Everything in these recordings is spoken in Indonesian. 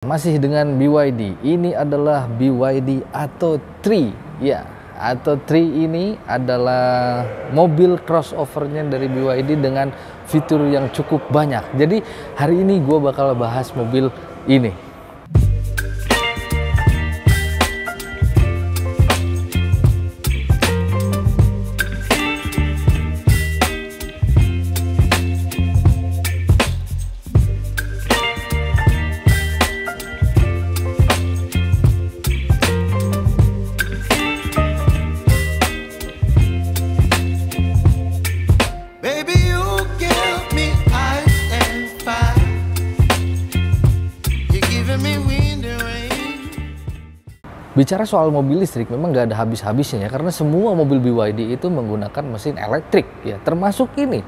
Masih dengan BYD, ini adalah BYD Atto 3 ya. Atto 3 ini adalah mobil crossovernya dari BYD dengan fitur yang cukup banyak. Jadi hari ini gue bakal bahas mobil ini. Bicara soal mobil listrik memang nggak ada habis-habisnya ya, karena semua mobil BYD itu menggunakan mesin elektrik ya, termasuk ini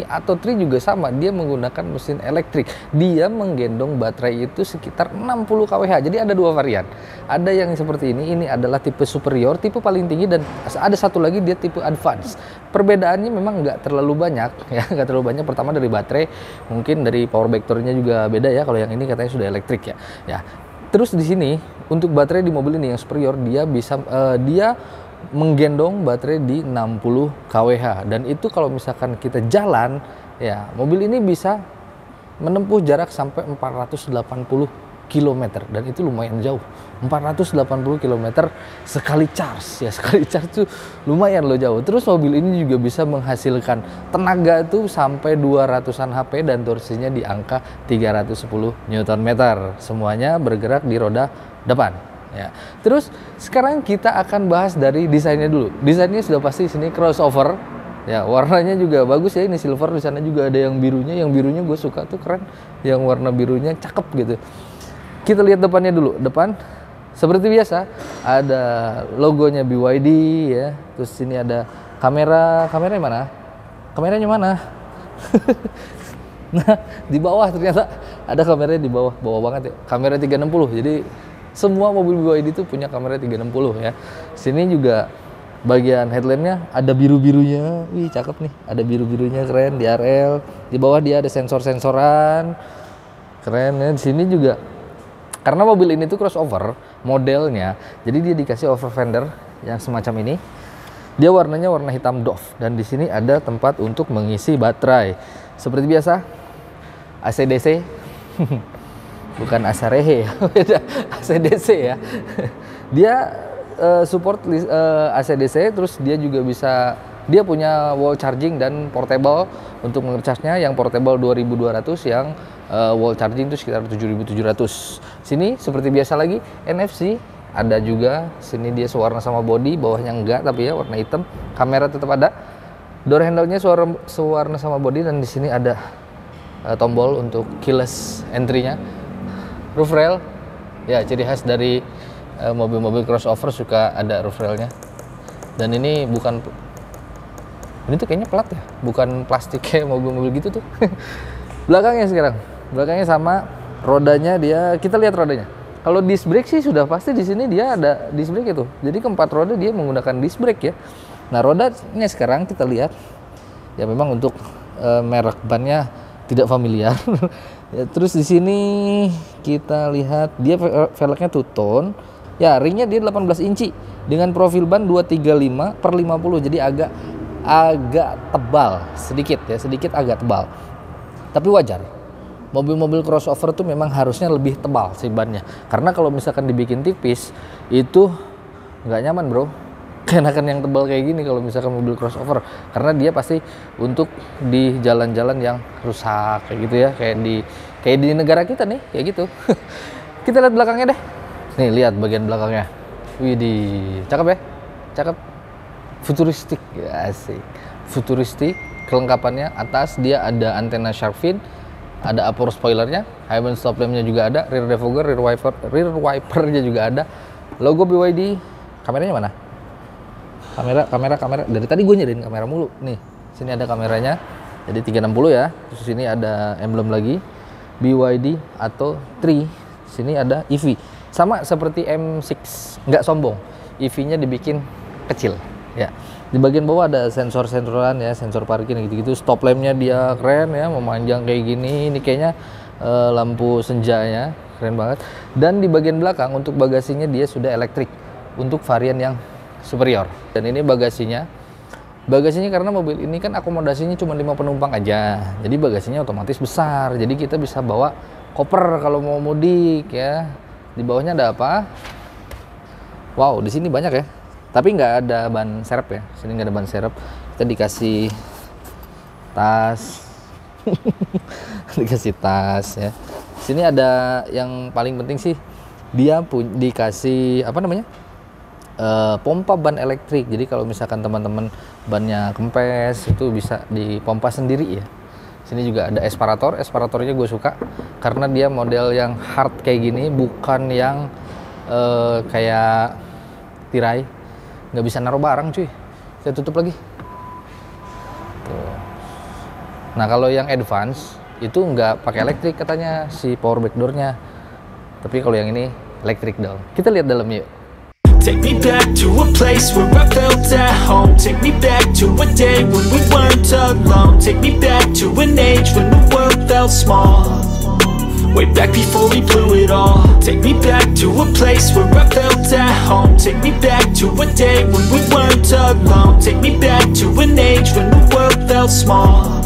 Atto 3 juga sama, dia menggunakan mesin elektrik. Dia menggendong baterai itu sekitar 60 kWh. Jadi ada dua varian, ada yang seperti ini adalah tipe superior, tipe paling tinggi, dan ada satu lagi dia tipe advance. Perbedaannya memang nggak terlalu banyak ya, nggak terlalu banyak. Pertama dari baterai, mungkin dari power vectornya juga beda ya, kalau yang ini katanya sudah elektrik ya. Terus di sini untuk baterai di mobil ini yang superior, dia bisa dia menggendong baterai di 60 kWh, dan itu kalau misalkan kita jalan ya, mobil ini bisa menempuh jarak sampai 480 km, dan itu lumayan jauh. 480 km sekali charge ya, sekali charge tuh lumayan loh jauh. Terus mobil ini juga bisa menghasilkan tenaga tuh sampai 200-an HP dan torsinya di angka 310 Nm. Semuanya bergerak di roda depan ya. Terus sekarang kita akan bahas dari desainnya dulu. Desainnya sudah pasti sini crossover ya, warnanya juga bagus ya, ini silver, di sana juga ada yang birunya. Yang birunya gue suka tuh, keren, yang warna birunya cakep gitu. Kita lihat depannya dulu. Depan seperti biasa ada logonya BYD ya. Terus sini ada kameranya mana? Kameranya mana? Nah, di bawah ternyata ada kameranya, di bawah banget ya. Kamera 360. Jadi semua mobil BYD itu punya kamera 360 ya. Sini juga bagian headlampnya ada biru-birunya. Wih, cakep nih. Ada biru-birunya, keren, di RL. Di bawah dia ada sensor-sensoran. Keren ya. Di sini juga, karena mobil ini tuh crossover modelnya, jadi dia dikasih over fender yang semacam ini. Dia warnanya warna hitam doff, dan di sini ada tempat untuk mengisi baterai. Seperti biasa, AC/DC, bukan AC-Rehe ya, beda, AC/DC ya. Dia support AC/DC, terus dia juga bisa, dia punya wall charging dan portable untuk nge-charge-nya. Yang portable 2200, yang wall charging itu sekitar 7700. Sini seperti biasa lagi NFC ada juga. Sini dia sewarna sama body, bawahnya enggak tapi ya warna hitam. Kamera tetap ada. Door handle-nya sewarna sama body, dan di sini ada tombol untuk keyless entry-nya. Roof rail ya, ciri khas dari mobil-mobil crossover suka ada roof rail-nya. Dan ini ini tuh kayaknya plat ya, bukan plastik kayak mobil-mobil gitu tuh. Belakangnya sekarang, belakangnya sama, rodanya dia, kita lihat rodanya. Kalau disc brake sih sudah pasti di sini dia ada disc brake itu. Jadi keempat roda dia menggunakan disc brake ya. Nah, rodanya sekarang kita lihat ya, memang untuk merek bannya tidak familiar. Ya, terus di sini kita lihat dia velgnya two tone. Ya, ringnya dia 18 inci dengan profil ban 235/50. Jadi agak tebal sedikit ya, sedikit agak tebal. Tapi wajar. Mobil-mobil crossover tuh memang harusnya lebih tebal sih bannya. Karena kalau misalkan dibikin tipis itu nggak nyaman, bro. Kenakan yang tebal kayak gini kalau misalkan mobil crossover, karena dia pasti untuk di jalan-jalan yang rusak kayak gitu ya, kayak di negara kita nih kayak gitu. Kita lihat belakangnya deh. Nih, lihat bagian belakangnya. Widih, cakep ya? Cakep. Futuristik ya, asik. Futuristik. Kelengkapannya, atas dia ada antena shark fin, ada upper spoilernya, high beam stop lampnya juga ada, rear defogger, rear wipernya juga ada, logo BYD. Kameranya mana? Kamera. Dari tadi gue nyadain kamera mulu. Nih, sini ada kameranya. Jadi 360 ya. Terus sini ada emblem lagi, BYD Atto 3. Sini ada EV. Sama seperti M6, nggak sombong. EV-nya dibikin kecil ya. Di bagian bawah ada sensor-sensoran ya, sensor parkir gitu-gitu. Stop lampnya dia keren ya, memanjang kayak gini. Ini kayaknya lampu senjanya keren banget. Dan di bagian belakang untuk bagasinya dia sudah elektrik untuk varian yang superior. Dan ini bagasinya karena mobil ini kan akomodasinya cuma 5 penumpang aja, jadi bagasinya otomatis besar, jadi kita bisa bawa koper kalau mau mudik ya. Di bawahnya ada apa? Wow, di sini banyak ya, tapi nggak ada ban serep ya, sini nggak ada ban serep. Kita dikasih tas dikasih tas ya. Sini ada yang paling penting sih, dia dikasih apa namanya, pompa ban elektrik. Jadi kalau misalkan teman-teman bannya kempes itu bisa dipompa sendiri ya. Sini juga ada esparatornya gue suka karena dia model yang hard kayak gini, bukan yang kayak tirai, nggak bisa naruh barang cuy. Saya tutup lagi tuh. Nah kalau yang advance itu nggak pakai elektrik katanya si power back door-nya, tapi kalau yang ini elektrik dong. Kita lihat dalam yuk. Take me back to a place where I felt at home. Take me back to a day when we weren't alone. Take me back to an age when the world felt small. Way back before we blew it all. Take me back to a place where I felt at home. Take me back to a day when we weren't alone. Take me back to an age when the world felt small.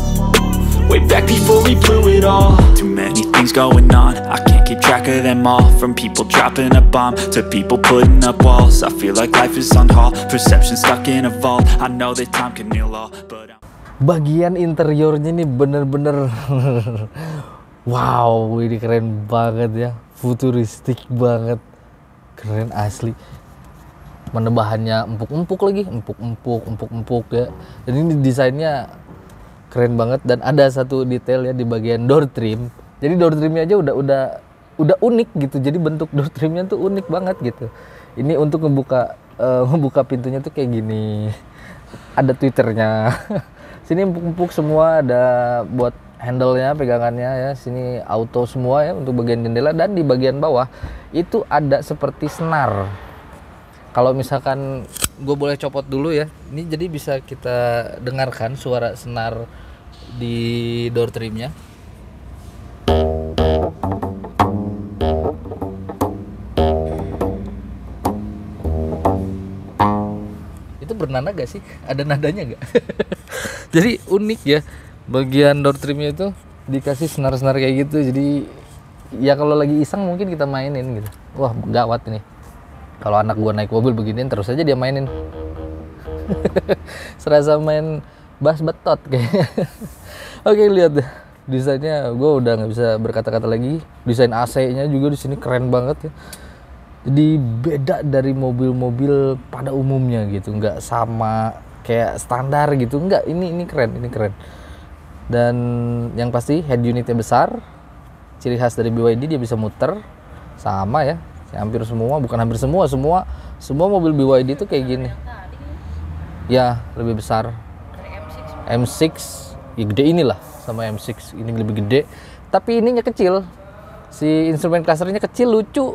Way back before we blew it all. Too many things going on, I can't keep track of them all. From people dropping a bomb to people putting up walls. I feel like life is on hold, perception stuck in a vault. I know that time can heal all, but bagian interiornya nih bener-bener wow, ini keren banget ya, futuristik banget, keren asli. Menebahannya empuk-empuk lagi, empuk-empuk ya. Dan ini desainnya keren banget. Dan ada satu detail ya di bagian door trim. Jadi door trimnya aja udah unik gitu. Jadi bentuk door trimnya tuh unik banget gitu. Ini untuk ngebuka pintunya tuh kayak gini. Ada twitternya. Sini empuk-empuk semua, ada buat handle-nya, pegangannya ya. Sini auto semua ya untuk bagian jendela. Dan di bagian bawah itu ada seperti senar. Kalau misalkan gue boleh copot dulu ya, ini jadi bisa kita dengarkan suara senar di door trimnya. Itu bernada gak sih? Ada nadanya gak? Jadi unik ya, bagian door trimnya itu dikasih senar-senar kayak gitu. Jadi ya kalau lagi iseng mungkin kita mainin gitu. Wah gawat ini. Kalau anak gua naik mobil beginian terus aja dia mainin. Serasa main bass betot kayaknya. Oke, lihat deh desainnya, gua udah nggak bisa berkata-kata lagi. Desain AC-nya juga di sini keren banget ya. Jadi beda dari mobil-mobil pada umumnya gitu, nggak sama kayak standar gitu, nggak. Ini keren. Dan yang pasti head unitnya besar. Ciri khas dari BYD dia bisa muter, sama ya. Hampir semua, bukan hampir semua mobil BYD itu kayak gini ya, lebih besar. M6 ya gede inilah sama M6, ini lebih gede tapi ininya kecil, si instrumen clusternya kecil, lucu.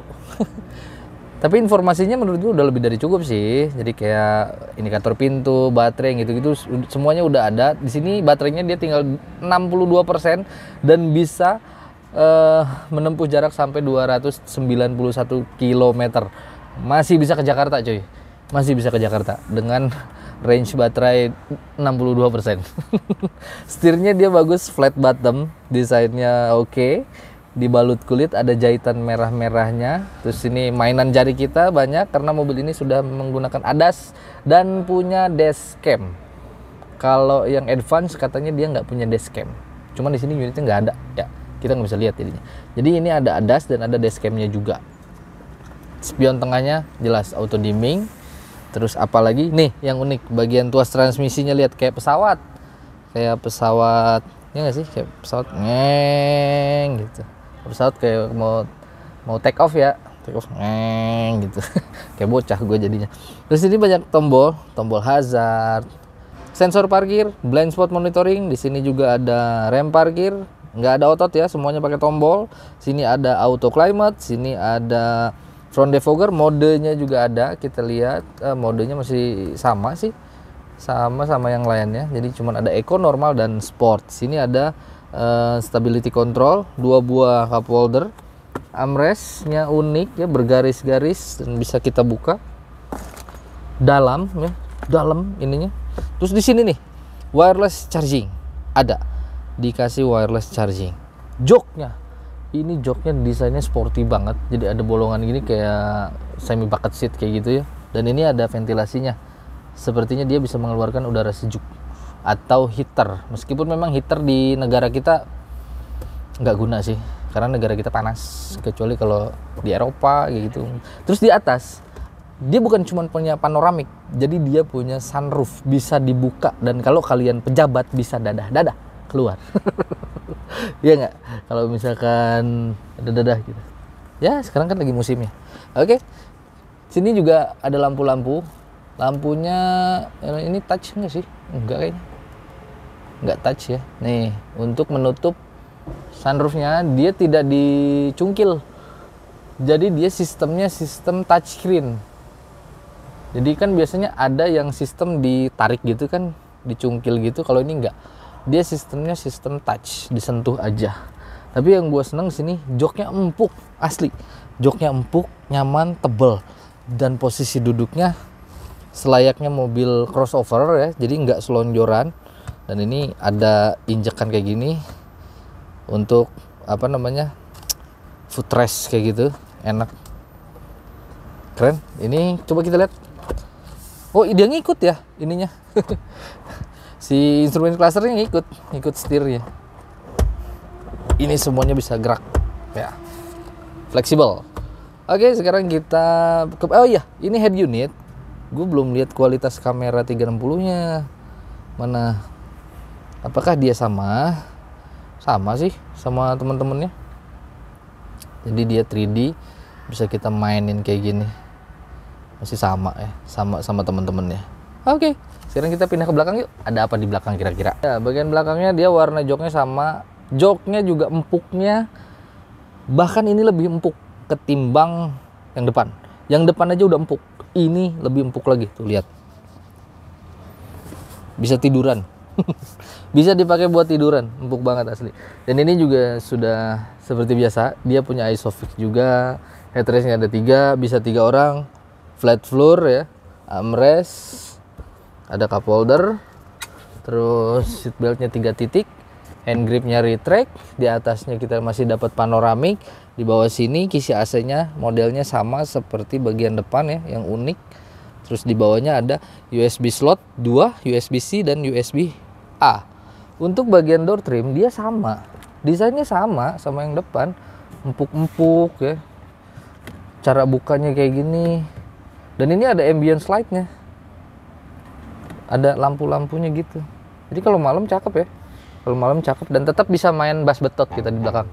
Tapi informasinya menurut gue udah lebih dari cukup sih. Jadi kayak indikator pintu, baterai gitu-gitu semuanya udah ada di sini. Baterainya dia tinggal 62% dan bisa menempuh jarak sampai 291 km. Masih bisa ke Jakarta cuy, masih bisa ke Jakarta dengan range baterai 62%. Setirnya dia bagus, flat bottom, desainnya oke. Dibalut kulit, ada jahitan merah-merahnya. Terus ini mainan jari kita banyak karena mobil ini sudah menggunakan ADAS dan punya dashcam. Kalau yang advance katanya dia nggak punya dashcam, cuman di sini unitnya nggak ada ya, kita nggak bisa lihat jadinya. Jadi ini ada ADAS dan ada dashcamnya juga. Spion tengahnya jelas auto dimming. Terus apalagi nih yang unik, bagian tuas transmisinya lihat kayak pesawat ya nggak sih, kayak pesawat ngeng gitu. Pesawat kayak mau take off ngeng gitu. Kayak bocah gue jadinya. Terus ini banyak tombol hazard, sensor parkir, blind spot monitoring. Di sini juga ada rem parkir, nggak ada otot ya, semuanya pakai tombol. Sini ada auto climate, sini ada front defogger, modenya juga ada. Kita lihat modenya masih sama sih, sama yang lainnya. Jadi cuma ada eco, normal, dan sport. Sini ada stability control, 2 buah cup holder, armrestnya unik ya, bergaris-garis dan bisa kita buka dalam ya, dalam ininya. Terus di sini nih wireless charging, ada dikasih wireless charging. Joknya, ini joknya desainnya sporty banget, jadi ada bolongan gini kayak semi bucket seat kayak gitu ya. Dan ini ada ventilasinya, sepertinya dia bisa mengeluarkan udara sejuk atau heater, meskipun memang heater di negara kita nggak guna sih, karena negara kita panas, kecuali kalau di Eropa kayak gitu. Terus di atas dia bukan cuma punya panoramik, jadi dia punya sunroof, bisa dibuka, dan kalau kalian pejabat bisa dadah keluar. Iya nggak? Kalau misalkan ada dadah gitu. Ya sekarang kan lagi musimnya. Oke, sini juga ada lampu-lampu. Lampunya ini touch nggak sih? Enggak kayaknya. Nggak touch ya. Nih untuk menutup sunroofnya dia tidak dicungkil, jadi dia sistemnya sistem touchscreen. Jadi kan biasanya ada yang sistem ditarik gitu kan, dicungkil gitu. Kalau ini enggak, dia sistemnya sistem touch, disentuh aja. Tapi yang gue seneng sini joknya empuk, asli joknya empuk, nyaman, tebel, dan posisi duduknya selayaknya mobil crossover ya, jadi nggak selonjoran. Dan ini ada injekan kayak gini untuk apa namanya, footrest kayak gitu, enak, keren. Ini coba kita lihat. Oh dia ngikut ya ininya. Si instrumen clusternya ngikut setirnya. Ini semuanya bisa gerak ya, fleksibel. Oke, sekarang kita oh iya, ini head unit. Gue belum lihat kualitas kamera 360 nya mana, apakah dia sama sih sama teman-temannya. Jadi dia 3D, bisa kita mainin kayak gini, masih sama ya, sama teman-temannya. Oke, sekarang kita pindah ke belakang yuk. Ada apa di belakang kira-kira? Ya, bagian belakangnya dia warna joknya sama, joknya juga empuknya, bahkan ini lebih empuk ketimbang yang depan. Yang depan aja udah empuk, ini lebih empuk lagi, tuh lihat. Bisa tiduran. Bisa dipakai buat tiduran, empuk banget asli. Dan ini juga sudah seperti biasa, dia punya ISOFIX juga. Headrestnya ada 3, bisa 3 orang. Flat floor ya, armrest, ada cup holder, terus seat beltnya 3 titik, hand gripnya retract. Di atasnya kita masih dapat panoramik. Di bawah sini kisi AC-nya modelnya sama seperti bagian depan ya, yang unik. Terus di bawahnya ada USB slot 2, USB-C dan USB-A. Untuk bagian door trim dia sama, desainnya sama yang depan, empuk-empuk ya. Cara bukanya kayak gini. Dan ini ada ambient light-nya, ada lampu-lampunya gitu. Jadi kalau malam cakep ya, kalau malam cakep, dan tetap bisa main bass betot kita di belakang.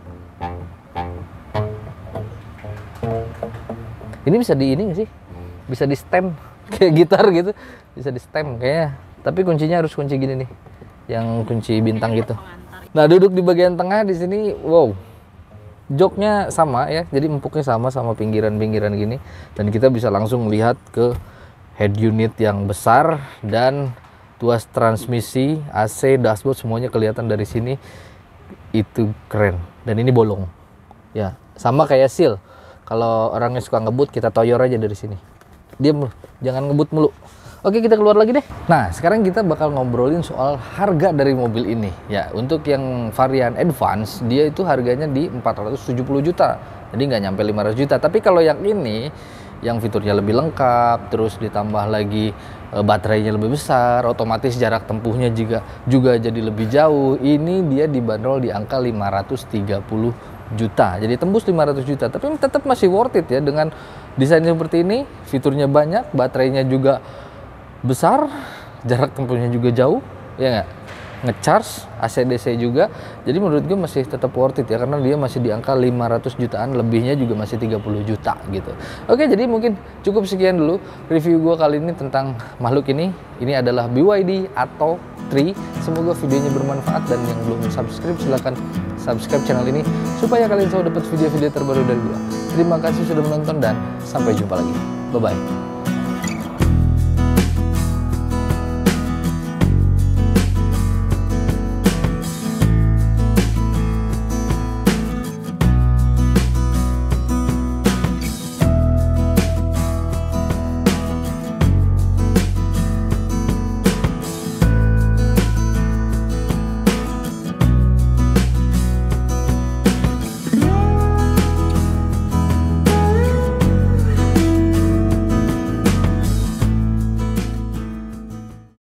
Ini bisa di ini nggak sih? Bisa di stem kayak gitar gitu, bisa di stem kayaknya. Tapi kuncinya harus kunci gini nih, yang kunci bintang gitu. Nah, duduk di bagian tengah di sini, wow, joknya sama ya, jadi empuknya sama pinggiran-pinggiran gini. Dan kita bisa langsung lihat ke head unit yang besar, dan tuas transmisi, AC, dashboard semuanya kelihatan dari sini. Itu keren. Dan ini bolong ya, sama kayak seal. Kalau orangnya suka ngebut, kita toyor aja dari sini. Diam, jangan ngebut mulu. Oke, kita keluar lagi deh. Nah, sekarang kita bakal ngobrolin soal harga dari mobil ini. Ya, untuk yang varian advance, dia itu harganya di 470 juta. Jadi nggak nyampe 500 juta. Tapi kalau yang ini, yang fiturnya lebih lengkap, terus ditambah lagi baterainya lebih besar, otomatis jarak tempuhnya juga jadi lebih jauh. Ini dia dibanderol di angka 530 juta. Jadi tembus 500 juta. Tapi tetap masih worth it ya, dengan desain seperti ini, fiturnya banyak, baterainya juga besar, jarak tempuhnya juga jauh, ya nggak? Ngecharge, AC/DC juga. Jadi menurut gue masih tetap worth it ya, karena dia masih di angka 500 jutaan, lebihnya juga masih 30 juta gitu. Oke, jadi mungkin cukup sekian dulu review gue kali ini tentang makhluk ini. Ini adalah BYD Atto 3. Semoga videonya bermanfaat, dan yang belum subscribe silahkan subscribe channel ini supaya kalian selalu dapat video-video terbaru dari gue. Terima kasih sudah menonton dan sampai jumpa lagi. Bye-bye.